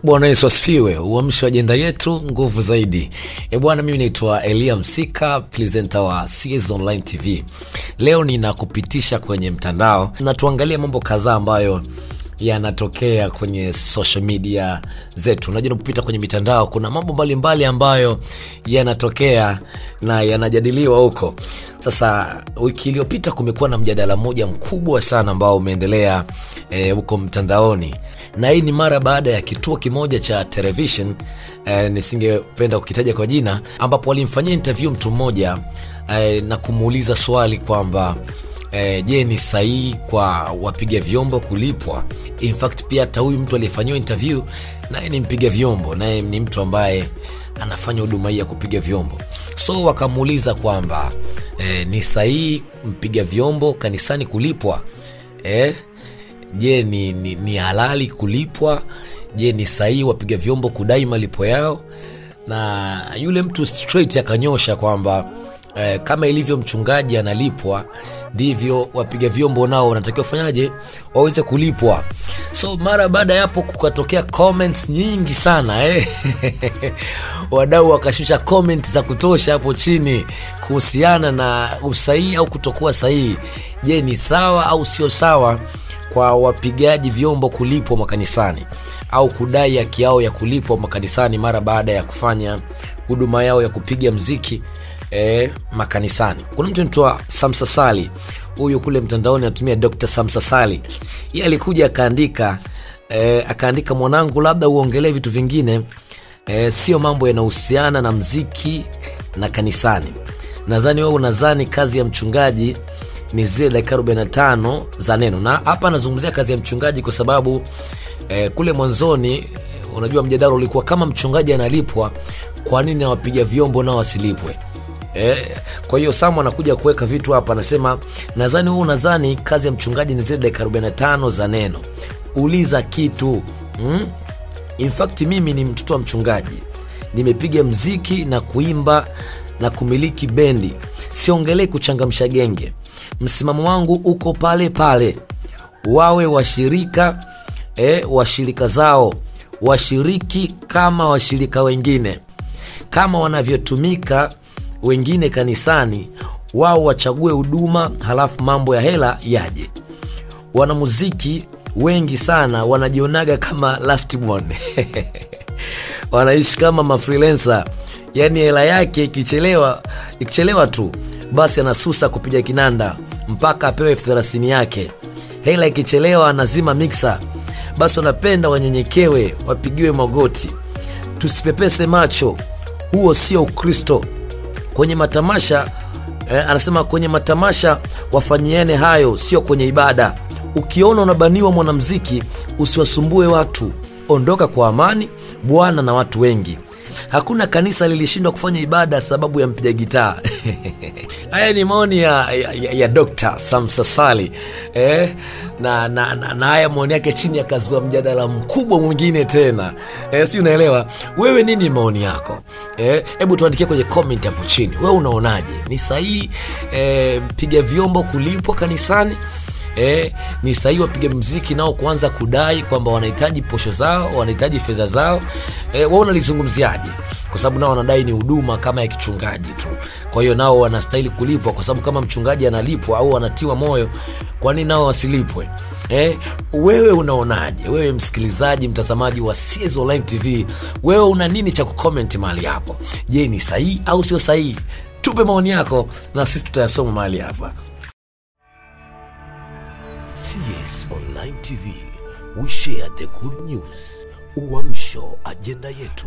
Bwana Yesu asifiwe. Uamsho ajenda yetu nguvu zaidi. Bwana, mimi naitwa Elia Msika, presenter wa CS Online TV. Leo ninakupitisha kwenye mtandao na tuangalie mambo kadhaa ambayo yanatokea kwenye social media zetu. Unajua unapopita kwenye mitandao kuna mambo mbalimbali ambayo yanatokea na yanajadiliwa huko. Sasa wiki iliyopita kumekuwa na mjadala mmoja mkubwa sana ambao umeendelea huko mtandaoni. Na hii ni mara baada ya kituo kimoja cha television, nisingependa kukitaja kwa jina, ambapo walimfanyia interview mtu mmoja na kumuuliza swali kwamba je, ni sahihi kwa wapiga vyombo kulipwa? In fact pia hata huyu mtu aliyefanywa interview naye ni mpiga vyombo, naye ni mtu ambaye anafanya huduma hii ya kupiga vyombo. So wakamuuliza kwamba ni sahihi mpiga vyombo kanisani kulipwa? Je, ni halali kulipwa? Je, ni sahihi wapiga vyombo kudai malipo yao? Na yule mtu straight akanyosha kwamba kama ilivyo mchungaji analipwa, ndivyo wapiga vyombo nao wanatakiwa fanyaje, waweze kulipwa. So mara baada hapo kukatokea comments nyingi sana wadau wakashusha comments za kutosha hapo chini kuhusiana na usahihi au kutokuwa sahihi. Je, ni sawa au sio sawa kwa wapigaji vyombo kulipwa makanisani au kudai haki yao ya kulipwa makanisani mara baada ya kufanya huduma yao ya kupiga mziki makanisani? Kuna mtu anaitwa Samsa Sali, huyu kule mtandaoni anatumia Dr. Samsa Sali. Yeye alikuja akaandika mwanangu, labda uongelee vitu vingine, sio mambo yanahusiana na mziki na kanisani. Nadhani wewe unadhani kazi ya mchungaji ni zile dakika 45 za neno. Na hapa nazungumzia kazi ya mchungaji kwa sababu kule mwanzoni unajua mjadala ulikuwa kama mchungaji analipwa, kwa nini wapiga vyombo nao wasilipwe? Kwa hiyo Samu anakuja kuweka vitu hapa, anasema nadhani wewe unadhani kazi ya mchungaji ni zile dakika 45 za neno. Uliza kitu. In fact mimi ni mtoto wa mchungaji, nimepiga mziki na kuimba na kumiliki bendi. Siongelee kuchangamsha genge. Msimamo wangu uko pale pale. Wawe washirika zao washiriki kama washirika wengine, kama wanavyotumika wengine kanisani, wao wachague huduma, halafu mambo ya hela yaje. Wanamuziki wengi sana wanajionaga kama last born wanaishi kama mafreelancer, yani hela yake ikichelewa tu basi anasusa kupiga kinanda mpaka apewe 30 yake. Hela ikichelewa anazima mixer. Basi wanapenda wanyenyekewe, wapigiwe magoti. Tusipepese macho, huo sio Ukristo. Kwenye matamasha anasema kwenye matamasha wafanyiane hayo, sio kwenye ibada. Ukiona unabaniwa mwanamuziki, usiwasumbue watu, ondoka kwa amani. Bwana na watu wengi. Hakuna kanisa lilishindwa kufanya ibada sababu ya mpiga gitaa. Haya ni maoni ya Dr. Samsa Sali. Na haya maoni yake chini yakazua mjadala mkubwa mwingine tena. Si unaelewa? Wewe nini maoni yako? Hebu tuandikie kwenye comment hapo chini. Wewe unaonaje? Ni sahihi mpiga vyombo kulipwa kanisani? Ni sahihi wapiga muziki nao kuanza kudai kwamba wanahitaji posho zao, wanahitaji fedha zao? Wewe unalizungumziaje? Kwa sababu nao wanadai ni huduma kama ya kichungaji tu. Kwa hiyo nao wanastahili kulipwa, kwa sababu kama mchungaji analipwa au anatiwa moyo, kwa nini nao wasilipwe? Wewe unaonaje? Wewe msikilizaji, mtazamaji wa CS Online TV, wewe una nini cha kucomment mahali hapo? Je, ni sahihi au sio sahihi? Tupe maoni yako na sisi tutayasoma mahali hapa. CS Online TV, we share the good news. Uamsho ajenda yetu.